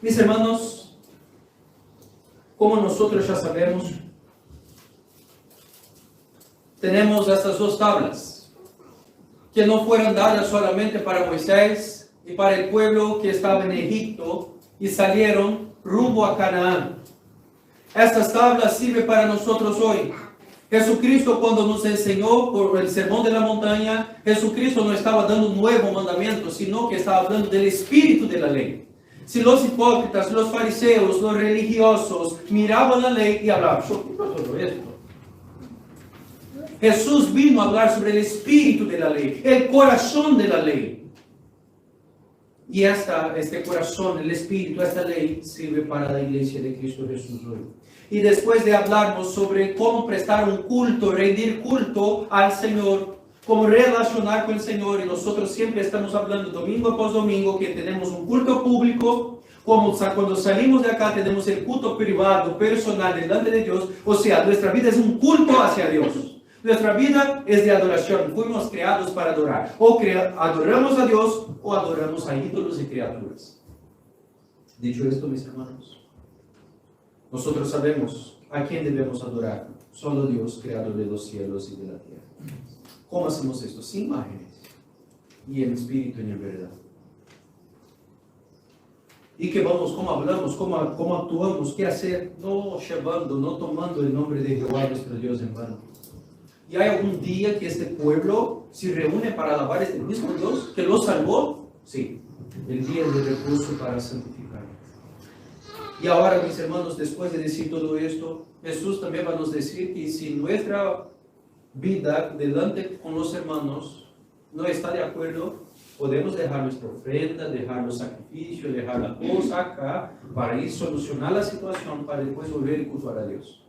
Mis hermanos, como nosotros ya sabemos, tenemos estas dos tablas que no fueron dadas solamente para Moisés y para el pueblo que estaba en Egipto y salieron rumbo a Canaán. Estas tablas sirven para nosotros hoy. Jesucristo, cuando nos enseñó por el sermón de la montaña, Jesucristo no estaba dando un nuevo mandamiento, sino que estaba hablando del espíritu de la ley. Si los hipócritas, los fariseos, los religiosos miraban la ley y hablaban, ¿yo qué todo esto? Jesús vino a hablar sobre el espíritu de la ley, el corazón de la ley. Y este corazón, el espíritu, esta ley sirve para la iglesia de Cristo Jesús hoy. Y después de hablarnos sobre cómo prestar un culto, rendir culto al Señor, cómo relacionar con el Señor, y nosotros siempre estamos hablando domingo após domingo que tenemos un culto público, como cuando salimos de acá tenemos el culto privado, personal, delante de Dios, o sea, nuestra vida es un culto hacia Dios. Nuestra vida es de adoración, fuimos creados para adorar. O adoramos a Dios o adoramos a ídolos y criaturas. Dicho esto, mis hermanos, nosotros sabemos a quién debemos adorar. Solo Dios, creador de los cielos y de la tierra. ¿Cómo hacemos esto? Sin imágenes y en espíritu y en verdad. ¿Y qué vamos? ¿Cómo hablamos? ¿Cómo actuamos? ¿Qué hacer? No llevando, no tomando el nombre de Jehová nuestro Dios en vano. ¿Y hay algún día que este pueblo se reúne para alabar a este mismo Dios que lo salvó? Sí, el día de reposo para santificar. Y ahora, mis hermanos, después de decir todo esto, Jesús también va a nos decir que si nuestra vida delante con los hermanos no está de acuerdo, podemos dejar nuestra ofrenda, dejar los sacrificios, dejar la cosa acá para ir solucionar la situación para después volver y cultuar a Dios.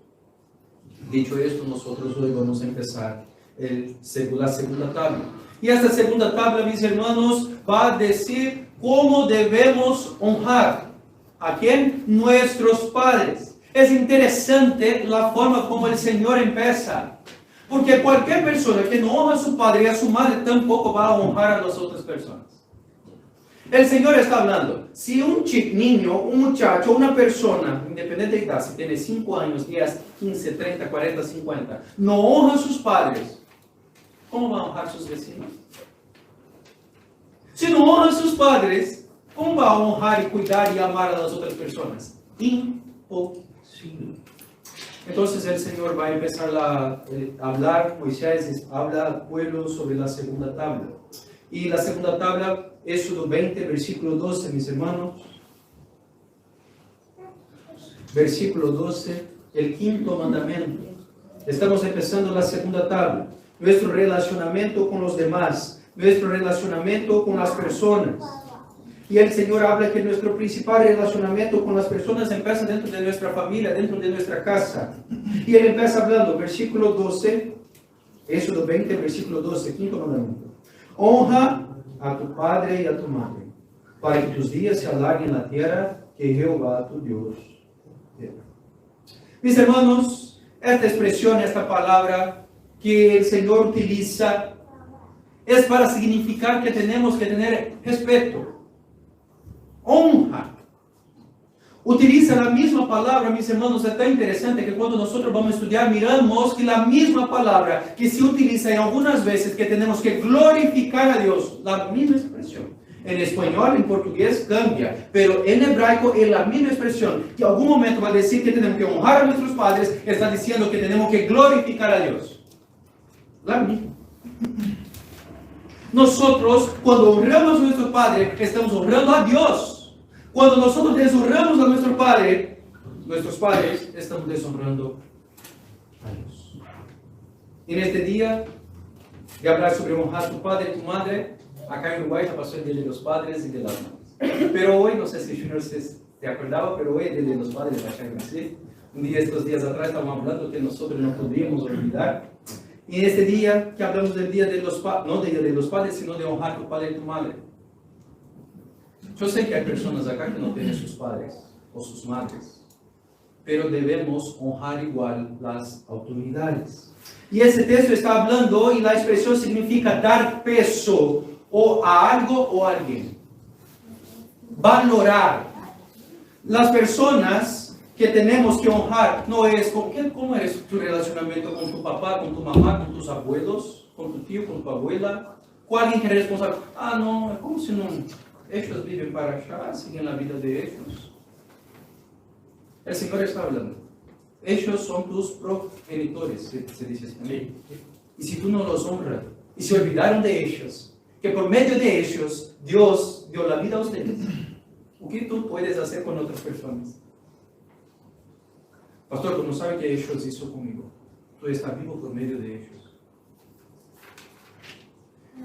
Dicho esto, nosotros hoy vamos a empezar la segunda tabla. Y esta segunda tabla, mis hermanos, va a decir cómo debemos honrar a quién, nuestros padres. Es interesante la forma como el Señor empieza. Porque cualquier persona que no honra a su padre y a su madre tampoco va a honrar a las otras personas. El Señor está hablando, si un niño, un muchacho, una persona, independiente de edad, si tiene 5 años, 10, 15, 30, 40, 50, no honra a sus padres, ¿cómo va a honrar a sus vecinos? Si no honra a sus padres, ¿cómo va a honrar y cuidar y amar a las otras personas? Imposible. Entonces el Señor va a empezar a hablar, Moisés habla al pueblo sobre la segunda tabla. Y la segunda tabla, Éxodo 20, versículo 12, mis hermanos. Versículo 12, el quinto mandamiento. Estamos empezando la segunda tabla. Nuestro relacionamiento con los demás, nuestro relacionamiento con las personas. Y el Señor habla que nuestro principal relacionamiento con las personas empieza dentro de nuestra familia, dentro de nuestra casa. Y Él empieza hablando, versículo 12, Éxodo 20, versículo 12, quinto mandamiento. Honra a tu padre y a tu madre, para que tus días se alarguen en la tierra que Jehová tu Dios te da. Mis hermanos, esta expresión, esta palabra que el Señor utiliza, es para significar que tenemos que tener respeto, honra. Utiliza la misma palabra, mis hermanos, es tan interesante que cuando nosotros vamos a estudiar, miramos que la misma palabra que se utiliza en algunas veces que tenemos que glorificar a Dios, la misma expresión. En español, en portugués cambia, pero en hebraico es la misma expresión, que en algún momento va a decir que tenemos que honrar a nuestros padres, está diciendo que tenemos que glorificar a Dios. La misma. Nosotros, cuando honramos a nuestro Padre, estamos honrando a Dios. Cuando nosotros deshonramos a nuestro Padre, nuestros padres, estamos deshonrando a Dios. En este día de hablar sobre honrar a tu padre y tu madre, acá en Uruguay ya pasó el Día de los Padres y de las Madres. Pero hoy, no sé si Junior se acordaba, pero hoy es el Día de los Padres acá en Brasil. Estos días atrás estábamos hablando que nosotros no podríamos olvidar. Y en este día que hablamos del Día de los Padres, no del Día de los Padres, sino de honrar a tu padre y tu madre. Yo sé que hay personas acá que no tienen sus padres o sus madres, pero debemos honrar igual las autoridades. Y ese texto está hablando y la expresión significa dar peso o a algo o a alguien. Valorar. las personas que tenemos que honrar no es cómo es tu relacionamiento con tu papá, con tu mamá, con tus abuelos, con tu tío, con tu abuela, con alguien que es responsable. Ah, no, es como si no, ellos viven para allá, siguen la vida de ellos. El Señor está hablando. Ellos son tus progenitores, se dice así. Y si tú no los honras, y se olvidaron de ellos, que por medio de ellos Dios dio la vida a ustedes, ¿qué tú puedes hacer con otras personas? Pastor, tú no sabes qué ellos hizo conmigo. Tú estás vivo por medio de ellos.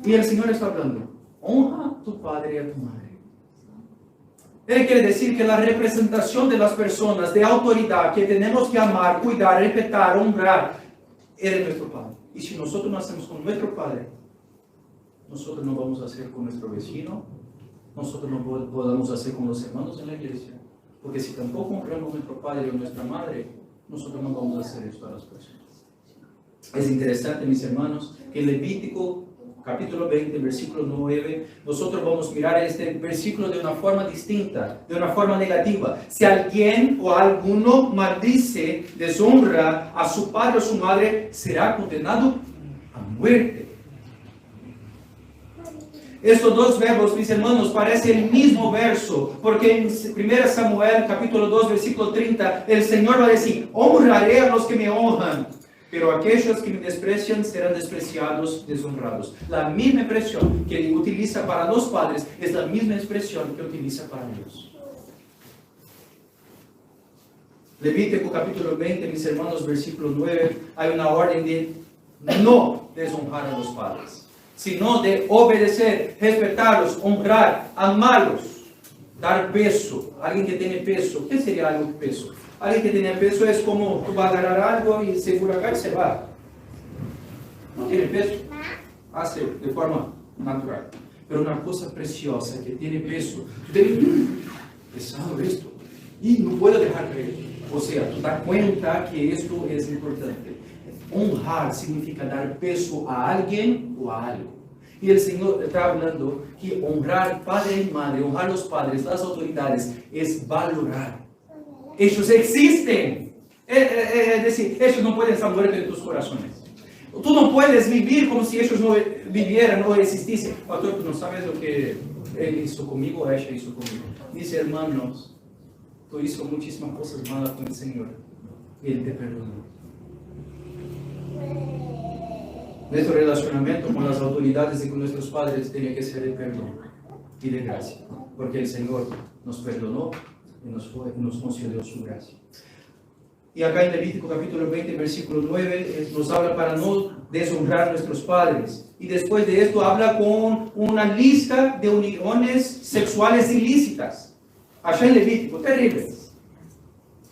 Y el Señor está hablando. Honra a tu padre y a tu madre. Él quiere decir que la representación de las personas de autoridad que tenemos que amar, cuidar, respetar, honrar, es nuestro Padre. Y si nosotros no hacemos con nuestro Padre, nosotros no vamos a hacer con nuestro vecino, nosotros no podemos hacer con los hermanos en la iglesia. Porque si tampoco honramos a nuestro Padre o nuestra Madre, nosotros no vamos a hacer esto a las personas. Es interesante, mis hermanos, que en Levítico capítulo 20, versículo 9, nosotros vamos a mirar este versículo de una forma distinta, de una forma negativa. Si alguien o alguno maldice, deshonra a su padre o su madre, será condenado a muerte. Estos dos verbos, mis hermanos, parecen el mismo verso, porque en 1 Samuel, capítulo 2, versículo 30, el Señor va a decir, honraré a los que me honran, pero aquellos que me desprecian serán despreciados, deshonrados. La misma expresión que utiliza para los padres es la misma expresión que utiliza para Dios. Levítico capítulo 20, mis hermanos, versículo 9, hay una orden de no deshonrar a los padres, sino de obedecer, respetarlos, honrar, amarlos, dar peso. Alguien que tiene peso, ¿qué sería algo de peso? Alguien que tiene peso es como tú vas a agarrar algo y segura acá y se va. No tiene peso, hace de forma natural. Pero una cosa preciosa que tiene peso, tú tienes pesado esto y no puedo dejar caer. O sea, tú te das cuenta que esto es importante. Honrar significa dar peso a alguien o a algo. Y el Señor está hablando que honrar padre y madre, honrar los padres, las autoridades, es valorar. Ellos existen. Es decir, ellos no pueden estar muertos en tus corazones. Tú no puedes vivir como si ellos no vivieran o existiesen. Pastor, tú no sabes lo que él hizo conmigo o ella hizo conmigo. Dice, hermanos, tú hizo muchísimas cosas malas con el Señor y Él te perdonó. Nuestro relacionamiento con las autoridades y con nuestros padres tiene que ser de perdón y de gracia, porque el Señor nos perdonó y nos concedió su gracia. Y acá en Levítico capítulo 20, versículo 9, nos habla para no deshonrar a nuestros padres. Y después de esto habla con una lista de uniones sexuales ilícitas. Allá en Levítico, terribles.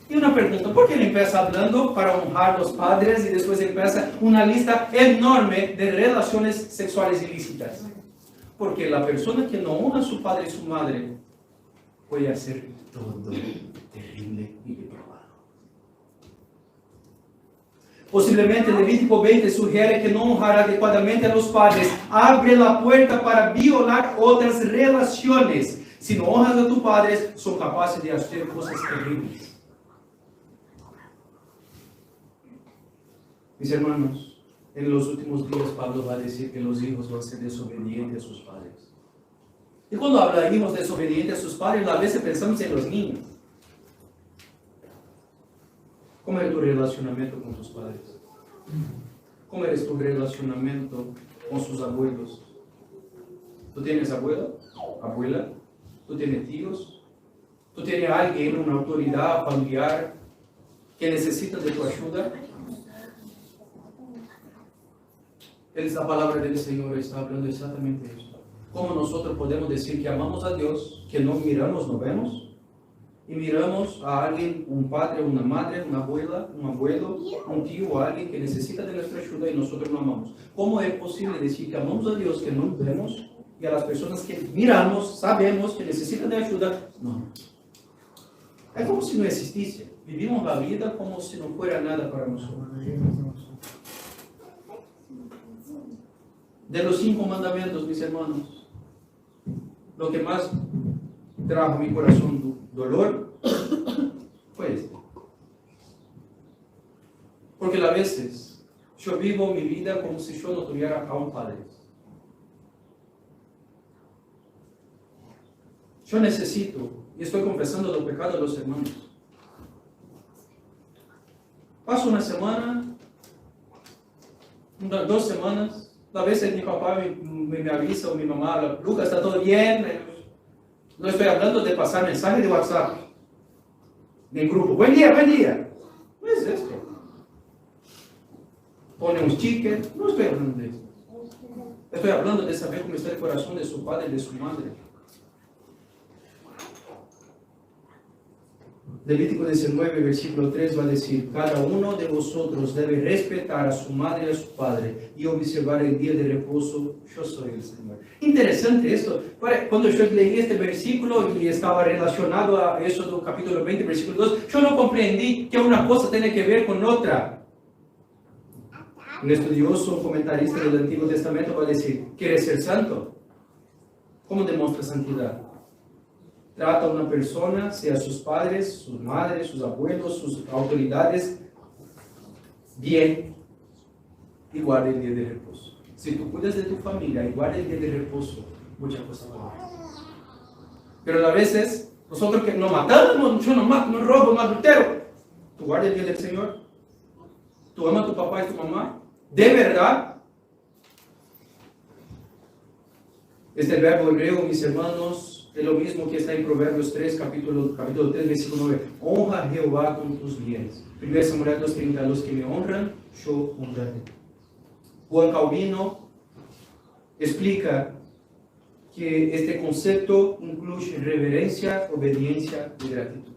Y una pregunta, ¿por qué él empieza hablando para honrar a los padres y después empieza una lista enorme de relaciones sexuales ilícitas? Porque la persona que no honra a su padre y su madre puede hacer todo terrible y reprobado. Posiblemente Levítico 20 sugiere que no honrar adecuadamente a los padres abre la puerta para violar otras relaciones. Si no honras a tus padres, son capaces de hacer cosas terribles. Mis hermanos, en los últimos días Pablo va a decir que los hijos van a ser desobedientes a sus padres. Y cuando habla de hijos desobedientes a sus padres, a veces pensamos en los niños. ¿Cómo es tu relacionamiento con tus padres? ¿Cómo es tu relacionamiento con sus abuelos? ¿Tú tienes abuelo? ¿Abuela? ¿Tú tienes tíos? ¿Tú tienes alguien, una autoridad familiar que necesita de tu ayuda? La palabra del Señor está hablando exactamente de esto. ¿Cómo nosotros podemos decir que amamos a Dios, que no miramos, no vemos? Y miramos a alguien, un padre, una madre, una abuela, un abuelo, un tío o alguien que necesita de nuestra ayuda y nosotros no amamos. ¿Cómo es posible decir que amamos a Dios, que no vemos, y a las personas que miramos, sabemos que necesitan de ayuda? No. Es como si no existiese. Vivimos la vida como si no fuera nada para nosotros. De los 5 mandamientos, mis hermanos, lo que más trajo a mi corazón dolor fue este. Porque a veces yo vivo mi vida como si yo no tuviera a un padre. Yo necesito, y estoy confesando los pecados de los hermanos. Paso una semana, 2 semanas, a veces mi papá me avisa o mi mamá habla, Lucas, ¿está todo bien? No estoy hablando de pasar mensajes de WhatsApp, en grupo, buen día, buen día. No es esto. Pone un sticker, no estoy hablando de esto. Estoy hablando de saber cómo está el corazón de su padre y de su madre. Levítico 19, versículo 3 va a decir, cada uno de vosotros debe respetar a su madre y a su padre y observar el día de reposo, yo soy el Señor. Interesante esto. Cuando yo leí este versículo y estaba relacionado a eso del capítulo 20, versículo 2, yo no comprendí que una cosa tiene que ver con otra. Un estudioso, un comentarista del Antiguo Testamento va a decir, ¿quieres ser santo? ¿Cómo demuestra santidad? Trata a una persona, sea sus padres, sus madres, sus abuelos, sus autoridades, bien y guarda el día de reposo. Si tú cuidas de tu familia y guardas el día de reposo, muchas cosas van a pasar. Pero a veces, nosotros que no matamos, yo no mato, no robo, no adultero. ¿Tú guardas el día del Señor? ¿Tú amas a tu papá y tu mamá? ¿De verdad? Este verbo hebreo, mis hermanos, es lo mismo que está en Proverbios 3, capítulo 3, versículo 9. Honra a Jehová con tus bienes. 1 Samuel 2:30, a los que me honran, yo honraré. Juan Calvino explica que este concepto incluye reverencia, obediencia y gratitud.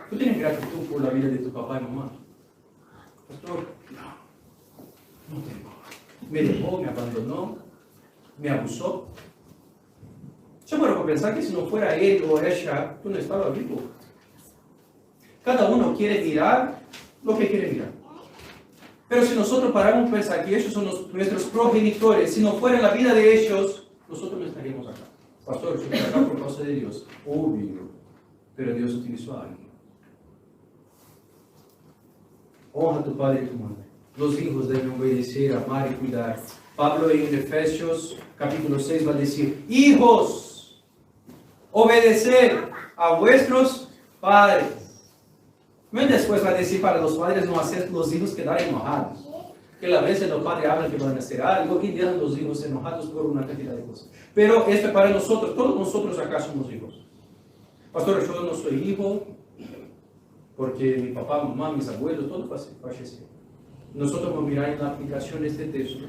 ¿Tú tienes gratitud por la vida de tu papá y mamá? Pastor, no tengo. Me dejó, me abandonó, me abusó. Yo puedo pensar que si no fuera él o ella, tú no estabas vivo. Cada uno quiere mirar lo que quiere mirar. Pero si nosotros paramos a pensar que ellos son nuestros progenitores, si no fuera la vida de ellos, nosotros no estaríamos acá. Pastor, yo estoy acá por causa de Dios. Obvio. Pero Dios utilizó a alguien. Honra a tu padre y tu madre. Los hijos deben obedecer, amar y cuidar. Pablo en Efesios capítulo 6 va a decir, hijos, obedecer a vuestros padres. No después va a decir para los padres no hacer los hijos quedar enojados. Que a veces los padres hablan que van a hacer algo y dejan los hijos enojados por una cantidad de cosas. Pero esto es para nosotros, todos nosotros acá somos hijos. Pastor, yo no soy hijo porque mi papá, mamá, mis abuelos, todos fallecieron. Nosotros vamos a mirar en la aplicación de este texto.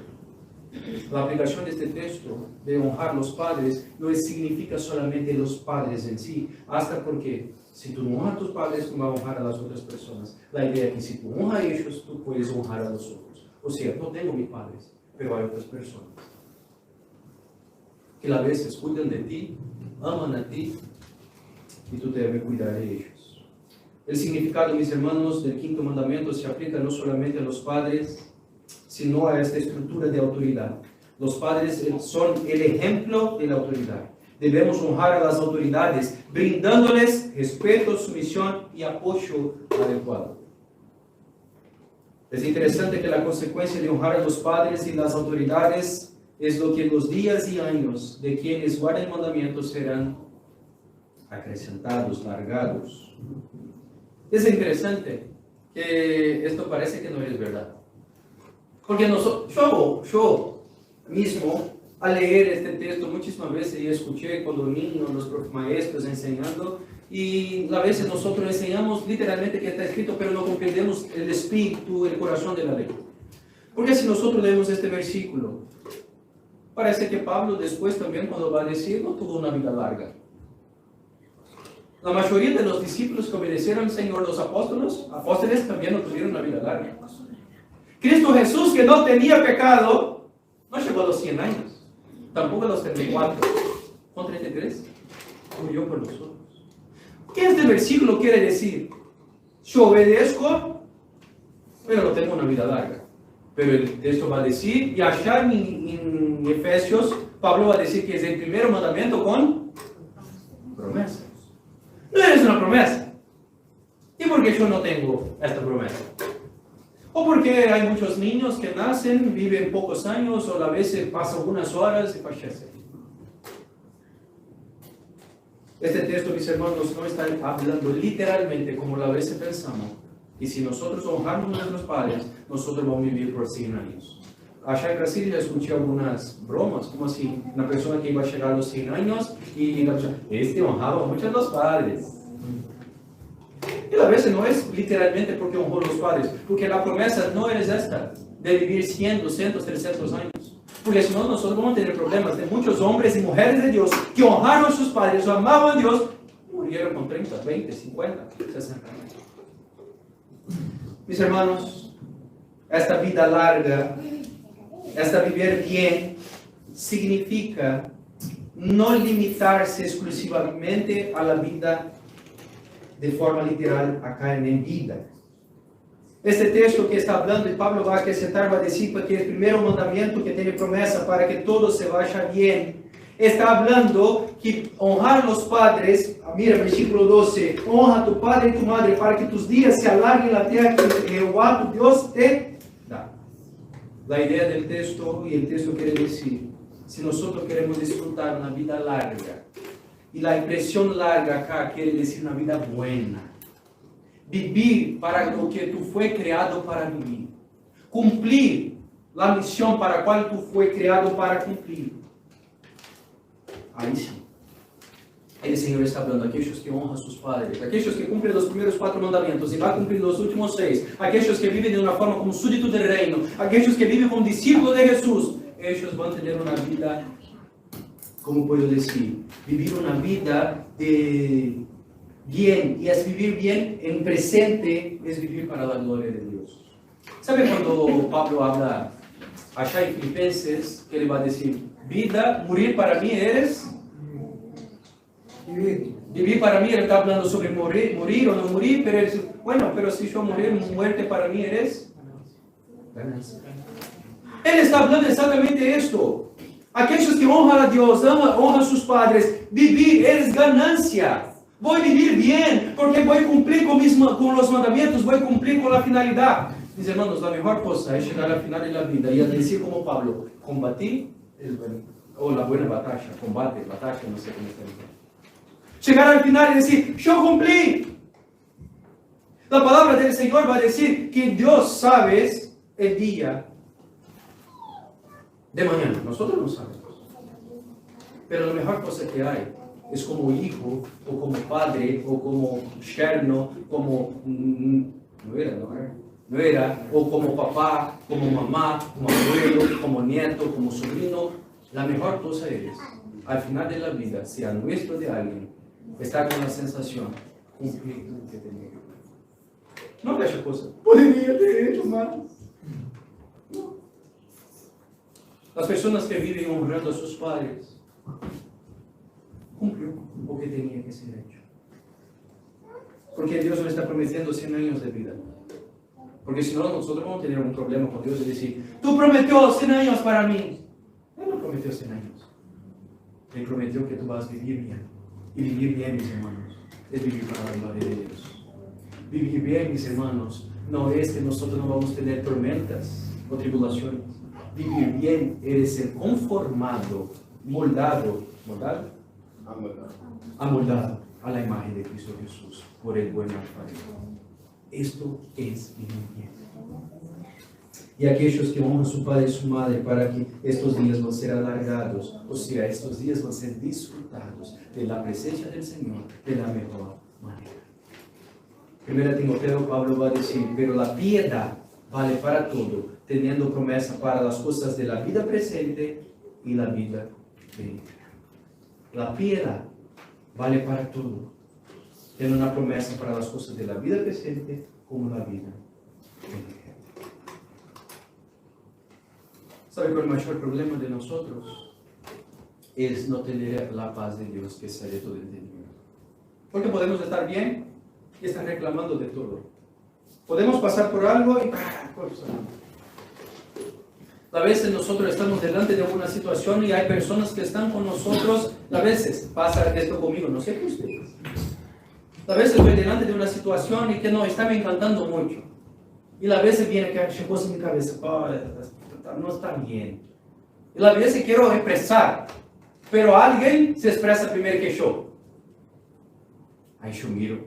La aplicación de este texto de honrar a los padres no significa solamente los padres en sí, hasta porque si tú no honras a tus padres, tú vas a honrar a las otras personas. La idea es que si tú honras a ellos, tú puedes honrar a los otros. O sea, no tengo mis padres, pero hay otras personas que a veces cuidan de ti, aman a ti y tú debes cuidar de ellos. El significado, mis hermanos, del quinto mandamiento se aplica no solamente a los padres, sino a esta estructura de autoridad. Los padres son el ejemplo de la autoridad. Debemos honrar a las autoridades, brindándoles respeto, sumisión y apoyo adecuado. Es interesante que la consecuencia de honrar a los padres y las autoridades es lo que los días y años de quienes guardan el mandamiento serán acrecentados, largados. Es interesante que esto parece que no es verdad. Porque yo mismo, al leer este texto, muchísimas veces yo escuché cuando niños, los maestros enseñando, y a veces nosotros enseñamos literalmente que está escrito, pero no comprendemos el espíritu, el corazón de la ley. Porque si nosotros leemos este versículo, parece que Pablo después también cuando va a decir, no tuvo una vida larga. La mayoría de los discípulos que obedecieron al Señor, los apóstoles también no tuvieron una vida larga. Cristo Jesús, que no tenía pecado, no llegó a los 100 años, tampoco a los 34, con 33, murió por nosotros. ¿Qué este versículo quiere decir? Yo obedezco, pero no tengo una vida larga. Pero el texto va a decir, y allá en Efesios, Pablo va a decir que es el primer mandamiento con promesas. No eres una promesa. ¿Y por qué yo no tengo esta promesa? O porque hay muchos niños que nacen, viven pocos años, o a veces pasan unas horas y fallecen. Este texto, mis hermanos, no está hablando literalmente como a veces pensamos. Y si nosotros honramos a nuestros padres, nosotros vamos a vivir por 100 años. Allá en Brasil ya escuché algunas bromas, como así, una persona que iba a llegar a los 100 años y honraba mucho a los padres. Y a veces no es literalmente porque honró a los padres, porque la promesa no es esta, de vivir 100, 200, 300 años. Porque si no, nosotros vamos a tener problemas de muchos hombres y mujeres de Dios que honraron a sus padres, o amaban a Dios, y murieron con 30, 20, 50, 60 años. Mis hermanos, esta vida larga, esta vivir bien, significa no limitarse exclusivamente a la vida de forma literal acá en vida. Este texto que está hablando, y Pablo va a acrescentar, va a decir que el primer mandamiento que tiene promesa para que todo se vaya bien, está hablando que honrar a los padres, mira versículo 12, honra a tu padre y tu madre para que tus días se alarguen en la tierra que Jehová tu Dios te da. La idea del texto, y el texto quiere decir, si nosotros queremos disfrutar una vida larga, y la expresión larga acá quiere decir una vida buena, vivir para lo que tú fue creado para vivir, cumplir la misión para la cual tú fue creado para cumplir. Ahí sí. El Señor está hablando a aquellos que honran a sus padres, aquellos que cumplen los primeros 4 mandamientos y van a cumplir los últimos 6, aquellos que viven de una forma como súbdito del reino, aquellos que viven como discípulos de Jesús. Ellos van a tener una vida, ¿cómo puedo decir? Vivir una vida de bien, y es vivir bien en presente, es vivir para la gloria de Dios. ¿Sabe cuando Pablo habla allá en Filipenses, que le va a decir, vida, morir para mí eres? Vivir para mí, él está hablando sobre morir o no morir, pero él dice, bueno, pero si yo morir, muerte para mí eres ganancia. Él está hablando exactamente esto. Aquellos que honran a Dios, honran a sus padres, vivir es ganancia. Voy a vivir bien, porque voy a cumplir con los mandamientos, voy a cumplir con la finalidad. Mis hermanos, la mejor cosa es llegar al final de la vida y decir como Pablo, combatí la buena batalla, combate, batalla, no sé cómo está diciendo. Llegar al final y decir, yo cumplí. La palabra del Señor va a decir que Dios sabe el día de mañana. Nosotros no sabemos. Pero la mejor cosa que hay es como hijo, o como padre, o como yerno, como no era, o como papá, como mamá, como abuelo, como nieto, como sobrino. La mejor cosa es, al final de la vida, si a nuestro de alguien está con la sensación, cumplir lo que tenía que hacer. No veas cosa, podría tener hecho más. No. Las personas que viven honrando a sus padres, cumplió lo que tenía que ser hecho. Porque Dios no está prometiendo 100 años de vida. Porque si no, nosotros vamos a tener un problema con Dios y decir, tú prometió 100 años para mí. Él no prometió 100 años. Él prometió que tú vas a vivir bien. Y vivir bien, mis hermanos, es vivir para la gloria de Dios. Vivir bien, mis hermanos, no es que nosotros no vamos a tener tormentas o tribulaciones. Vivir bien es ser conformado, amoldado a la imagen de Cristo Jesús por el buen alfarero. Esto es vivir bien. Y aquellos que honran a su padre y su madre para que estos días van a ser alargados, o sea, estos días van a ser disfrutados de la presencia del Señor de la mejor manera. Primero Timoteo, Pablo va a decir, pero la piedad vale para todo, teniendo promesa para las cosas de la vida presente y la vida venidera. La piedad vale para todo, tiene una promesa para las cosas de la vida presente como la vida venidera. ¿Sabe cuál es el mayor problema de nosotros? Es no tener la paz de Dios que sale todo entendimiento. Porque podemos estar bien y estar reclamando de todo. Podemos pasar por algo y A veces nosotros estamos delante de una situación y hay personas que están con nosotros. A veces pasa esto conmigo, no sé qué ustedes. A veces estoy delante de una situación y que no está me encantando mucho. Y a veces viene que cosa en mi cabeza, no está bien. Y a veces quiero expresar, pero alguien se expresa primero que yo. Ahí yo miro,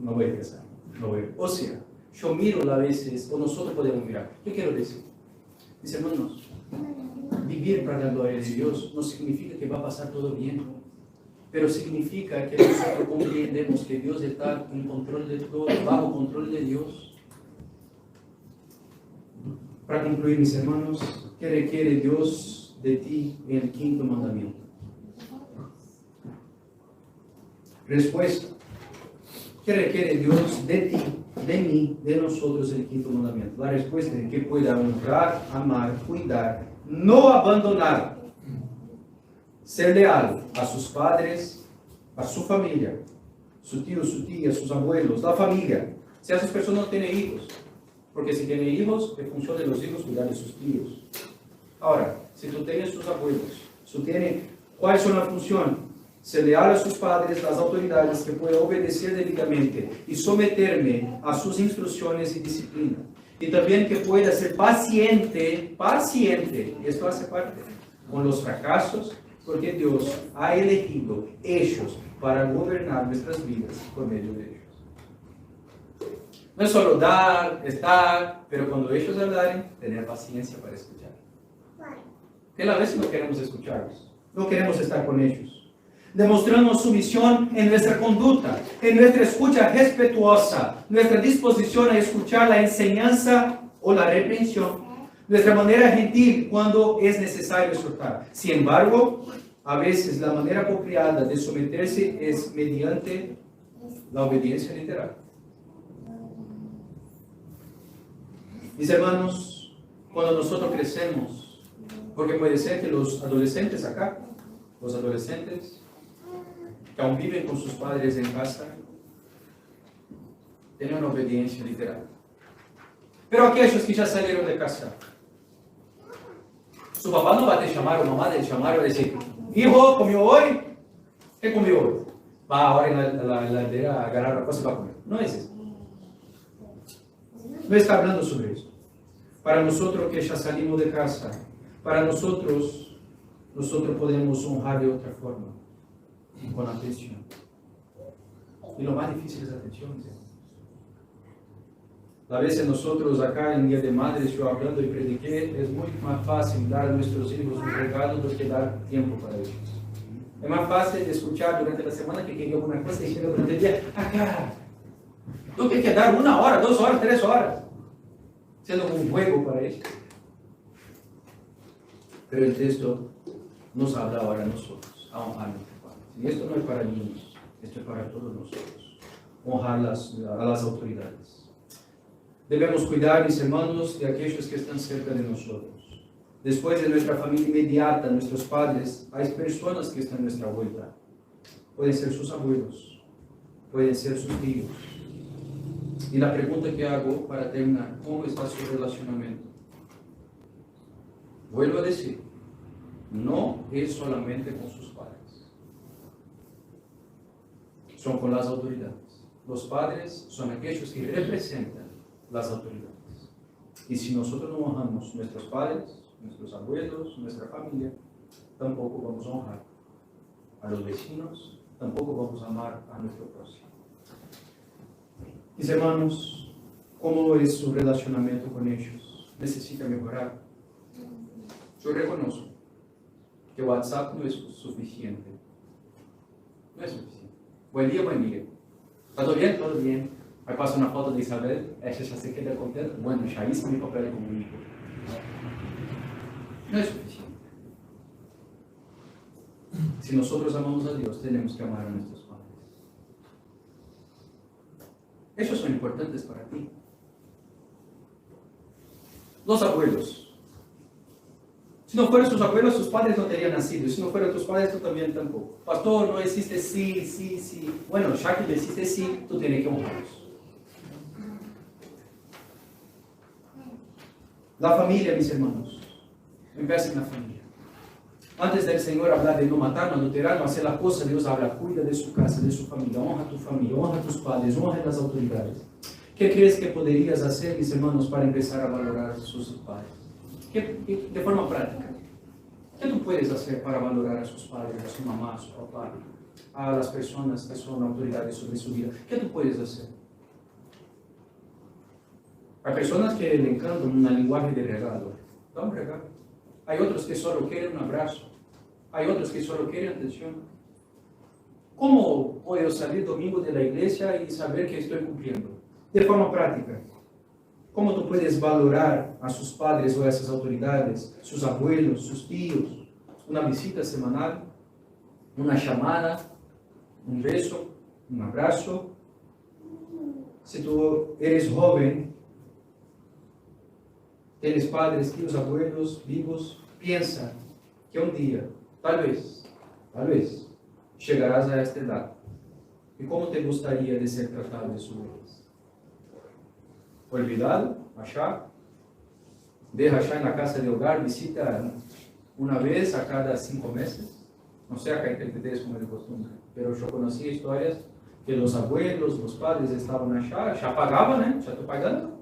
no voy a expresar, no voy. O sea, yo miro a veces, o nosotros podemos mirar. ¿Qué quiero decir? Mis hermanos, vivir para la gloria de Dios no significa que va a pasar todo bien, pero significa que nosotros comprendemos que Dios está en control de todo, bajo control de Dios. Para concluir, mis hermanos, ¿qué requiere Dios de ti en el quinto mandamiento? Respuesta. ¿Qué requiere Dios de ti, de mí, de nosotros en el quinto mandamiento? La respuesta es que pueda honrar, amar, cuidar, no abandonar, ser leal a sus padres, a su familia, su tío, su tía, sus abuelos, la familia. Si esas personas no tienen hijos, porque si tienen hijos, en función de los hijos, cuidar de sus tíos. Ahora, si tú tienes sus abuelos, ¿cuáles son las funciones? Ser leal a sus padres, las autoridades, que pueda obedecer debidamente y someterme a sus instrucciones y disciplina. Y también que pueda ser paciente, y esto hace parte, con los fracasos, porque Dios ha elegido ellos para gobernar nuestras vidas por medio de ellos. No es solo dar, estar, pero cuando ellos hablan, tener paciencia para escuchar. Que a veces no queremos escucharlos, no queremos estar con ellos. Demostrando sumisión en nuestra conducta, en nuestra escucha respetuosa, nuestra disposición a escuchar la enseñanza o la reprensión, nuestra manera gentil cuando es necesario exhortar. Sin embargo, a veces la manera apropiada de someterse es mediante la obediencia literal. Mis hermanos, cuando nosotros crecemos, porque puede ser que los adolescentes acá, los adolescentes que aún viven con sus padres en casa, tienen una obediencia literal. Pero aquellos que ya salieron de casa, su papá no va a te llamar o mamá te llamar y va a decir, hijo, ¿comió hoy? ¿Qué comió hoy? Va ahora en la heladera a agarrar la cosa y va a comer. No es eso. No está hablando sobre eso. Para nosotros que ya salimos de casa, para nosotros podemos honrar de otra forma, con atención. Y lo más difícil es la atención. A veces nosotros acá en Día de Madres, yo hablando y prediqué, es muy más fácil dar a nuestros hijos un regalo do que dar tiempo para ellos. Es más fácil escuchar durante la semana que quería alguna cosa y llega durante el día, acá, tú tienes que dar 1 hora, 2 horas, 3 horas, siendo un juego para ellos. Pero el texto nos habla ahora a nosotros, a honrar a nuestros padres. Y esto no es para niños, esto es para todos nosotros. Honrar a las autoridades. Debemos cuidar, mis hermanos, de aquellos que están cerca de nosotros. Después de nuestra familia inmediata, nuestros padres, hay personas que están a nuestra vuelta. Pueden ser sus abuelos, pueden ser sus tíos. Y la pregunta que hago para terminar, ¿cómo está su relacionamiento? Vuelvo a decir, no es solamente con sus padres. Son con las autoridades. Los padres son aquellos que representan las autoridades. Y si nosotros no honramos nuestros padres, nuestros abuelos, nuestra familia, tampoco vamos a honrar a los vecinos, tampoco vamos a amar a nuestro próximo. Mis hermanos, ¿cómo es su relacionamiento con ellos? ¿Necesita mejorar? Yo reconozco que WhatsApp no es suficiente. No es suficiente. Buen día, buen día. ¿Está todo bien? Todo bien. Aí passa uma foto de Isabel, ella já se queda contenta. Bueno, ya hice mi papel como hijo. No es suficiente. Si nosotros amamos a Dios, tenemos que amar a nuestros padres. Ellos son importantes para ti. Los abuelos. Si no fueran sus abuelos, sus padres no tenían nacido. Si no fueran tus padres, tú también tampoco. Pastor, no existe sí. Bueno, ya que no existe sí, tú tienes que honrarlos. La familia, mis hermanos, empieza en la familia. Antes del Señor hablar de no matar, no adulterar, no hacer las cosas, Dios habla, cuida de su casa, de su familia, honra a tu familia, honra a tus padres, honra a las autoridades. ¿Qué crees que podrías hacer, mis hermanos, para empezar a valorar a sus padres? De forma práctica, ¿qué tú puedes hacer para valorar a sus padres, a su mamá, a su papá, a las personas que son autoridades sobre su vida? ¿Qué tú puedes hacer? Hay personas que le encantan un lenguaje de regalo. Da un regalo. Hay otros que solo quieren un abrazo. Hay otros que solo quieren atención. ¿Cómo puedo salir domingo de la iglesia y saber que estoy cumpliendo? De forma práctica. ¿Cómo tú puedes valorar a sus padres o a esas autoridades, sus abuelos, sus tíos? Una visita semanal, una llamada, un beso, un abrazo. Si tú eres joven, tienes padres, tíos, abuelos vivos, piensa que un día, tal vez, llegarás a esta edad. ¿Y cómo te gustaría de ser tratado de su vez? Olvidado, allá, deja allá en la casa de hogar, visita una vez a cada 5 meses. No sé acá en ustedes como de costumbre, pero yo conocí historias que los abuelos, los padres estaban allá, ya pagaban, ya estoy pagando,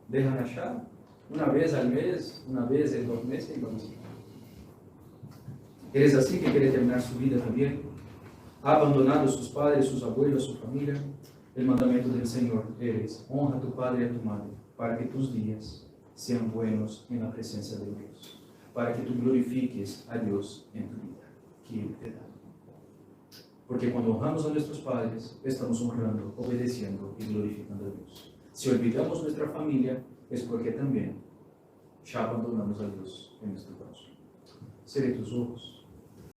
dejan allá, una vez al mes, una vez en 2 meses y lo visitan. ¿Eres así que quiere terminar su vida también? ¿Ha abandonado a sus padres, sus abuelos, su familia? El mandamiento del Señor es: honra a tu padre y a tu madre, para que tus días sean buenos en la presencia de Dios, para que tú glorifiques a Dios en tu vida, que Él te da. Porque cuando honramos a nuestros padres, estamos honrando, obedeciendo y glorificando a Dios. Si olvidamos nuestra familia, es porque también ya abandonamos a Dios en nuestro corazón. Cierre tus ojos.